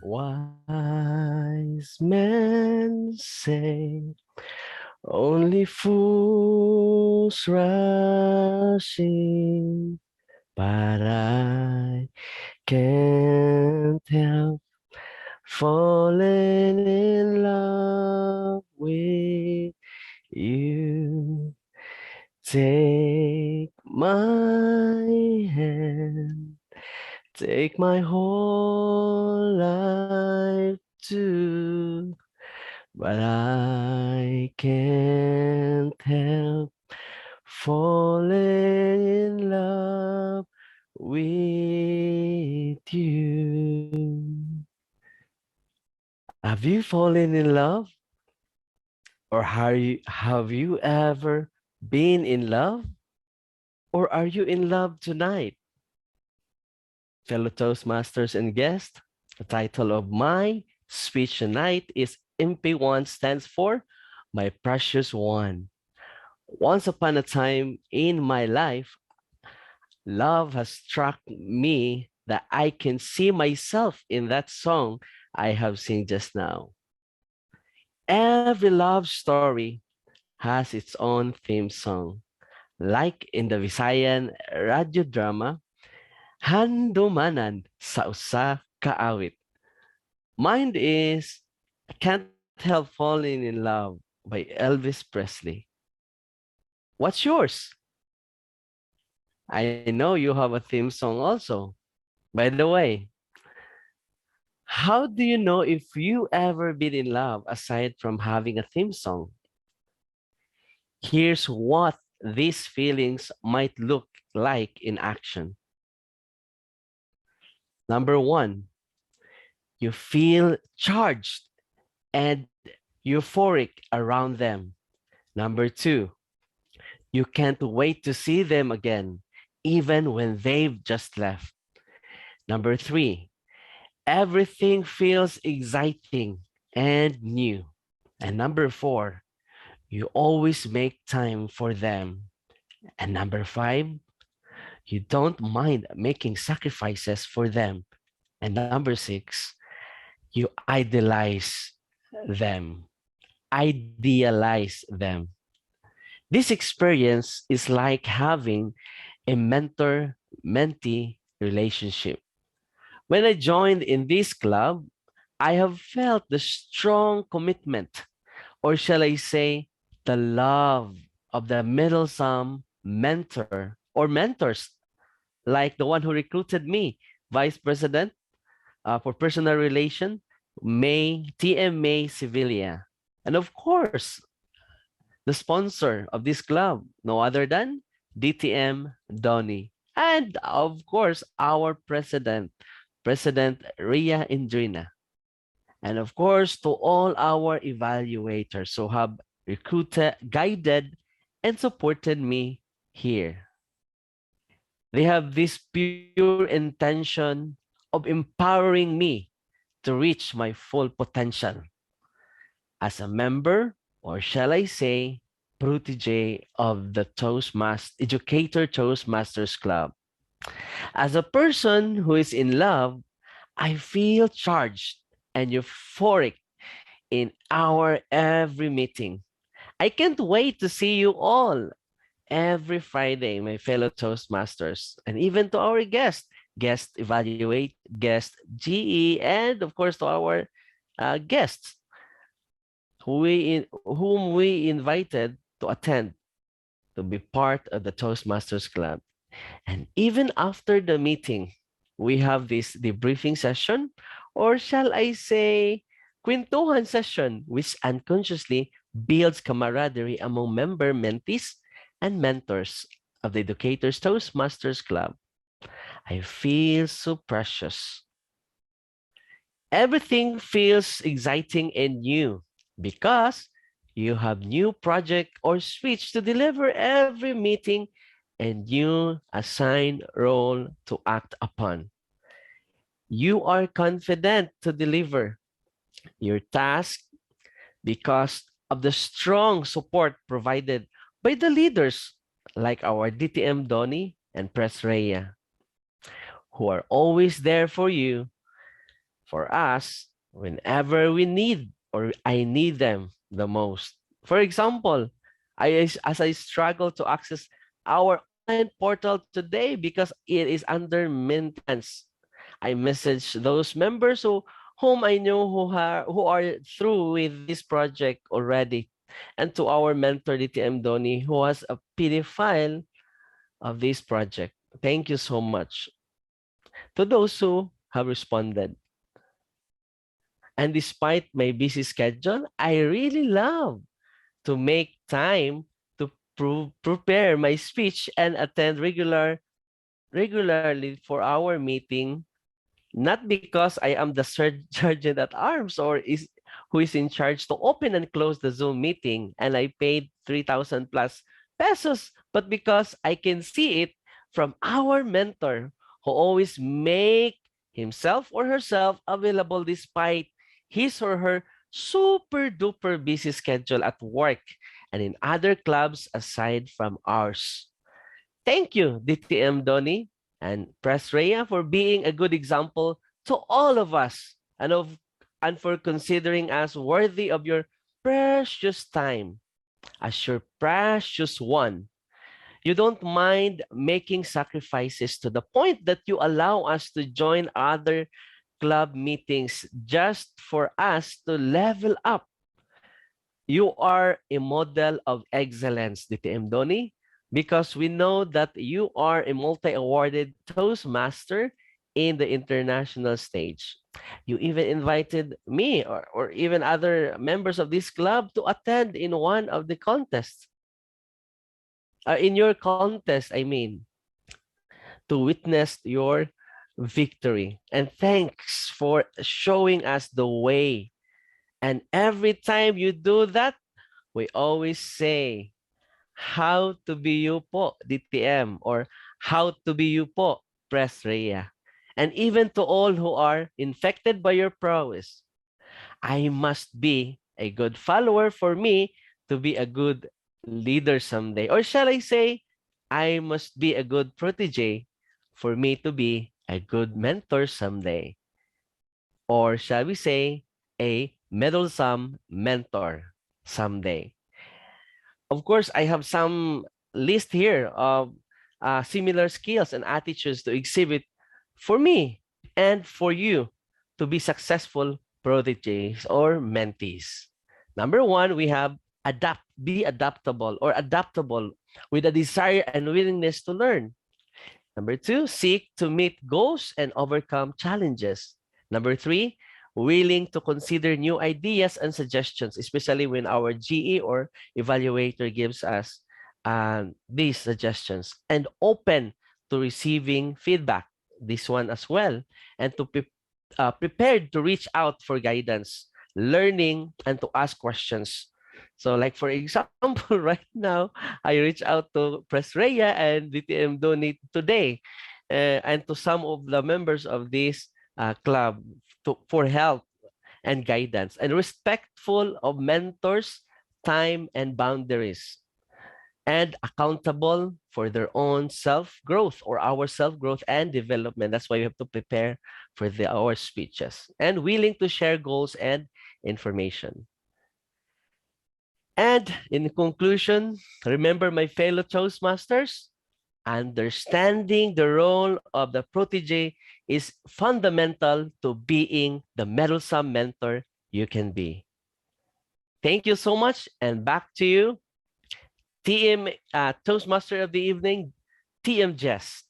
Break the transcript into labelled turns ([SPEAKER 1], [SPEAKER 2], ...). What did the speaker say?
[SPEAKER 1] Wise men say only fools rush in, but I can't help falling in love with you. Take my hand, take my whole life too, but I can't help falling in love with you. Have you fallen in love? Or have you ever been in love? Or are you in love tonight? Fellow Toastmasters and guests, the title of my speech tonight is MP1 stands for My Precious One. Once upon a time in my life, love has struck me that I can see myself in that song I have seen just now. Every love story has its own theme song. Like in the Visayan radio drama, Handumanan sa usa ka awit. Mine is I Can't Help Falling in Love by Elvis Presley. What's yours? I know you have a theme song also. By the way, how do you know if you ever been in love aside from having a theme song? Here's what these feelings might look like in action. Number one, you feel charged and euphoric around them. Number two, you can't wait to see them again, even when they've just left. Number three, everything feels exciting and new. And number four, you always make time for them. And number five, you don't mind making sacrifices for them. And number six, you idolize them. Idealize them. This experience is like having a mentor-mentee relationship. When I joined in this club, I have felt the strong commitment, or shall I say, the love of the middlesome mentor or mentors, like the one who recruited me, Vice President for Personal Relation, TM May Sevilla. And of course, the sponsor of this club, no other than DTM Donny. And of course, our president, President Ria Indrina. And of course, to all our evaluators who have recruited, guided, and supported me here. They have this pure intention of empowering me to reach my full potential as a member, or shall I say, protege of the Educator Toastmasters Club. As a person who is in love, I feel charged and euphoric in our every meeting. I can't wait to see you all every Friday, my fellow Toastmasters, and even to our guest evaluate, guest GE, and of course to our guests whom we invited to attend to be part of the Toastmasters Club. And even after the meeting, we have this debriefing session, or shall I say, kwentuhan session, which unconsciously builds camaraderie among member mentees and mentors of the Educators Toastmasters Club. I feel so precious. Everything feels exciting and new because you have new project or speech to deliver every meeting and new assigned role to act upon. You are confident to deliver your task because of the strong support provided by the leaders like our DTM Donny and Press Rhea, who are always there for you for us whenever we need or I need them the most. For example, as I struggle to access our online portal today because it is under maintenance, I message those members whom I know who are through with this project already, and to our mentor DTM Donny who has a PDF file of this project. Thank you so much to those who have responded. And despite my busy schedule, I really love to make time to prepare my speech and attend regularly for our meeting, not because I am the sergeant at arms or is who is in charge to open and close the Zoom meeting and I paid 3,000 plus pesos, but because I can see it from our mentor who always make himself or herself available despite his or her super duper busy schedule at work and in other clubs aside from ours. Thank you, DTM Donny and Press Rhea, for being a good example to all of us and for considering us worthy of your precious time as your precious one. You don't mind making sacrifices to the point that you allow us to join other club meetings just for us to level up. You are a model of excellence, DTM Donny, because we know that you are a multi-awarded Toastmaster in the international stage. You even invited me or even other members of this club to attend in one of the contests. In your contest, I mean, to witness your victory. And thanks for showing us the way. And every time you do that, we always say, how to be you po, DTM, or how to be you po, Press Rhea. And even to all who are infected by your prowess, I must be a good follower for me to be a good leader someday. Or shall I say, I must be a good protege for me to be a good mentor someday. Or shall we say, a meddlesome mentor someday. Of course, I have some list here of similar skills and attitudes to exhibit for me and for you to be successful proteges or mentees. Number one, we have be adaptable or adaptable with a desire and willingness to learn. Number two, seek to meet goals and overcome challenges. Number three, willing to consider new ideas and suggestions, especially when our GE or evaluator gives us these suggestions, and open to receiving feedback, this one as well, and to be prepared to reach out for guidance, learning, and to ask questions. So like for example, right now, I reach out to Press Rhea and DTM Donate today and to some of the members of this club for help and guidance and respectful of mentors, time, and boundaries and accountable for their own self-growth or our self-growth and development. That's why we have to prepare for our speeches and willing to share goals and information. And in conclusion, remember my fellow Toastmasters, understanding the role of the protege is fundamental to being the meddlesome mentor you can be. Thank you so much, and back to you, TM Toastmaster of the evening, TM Jess.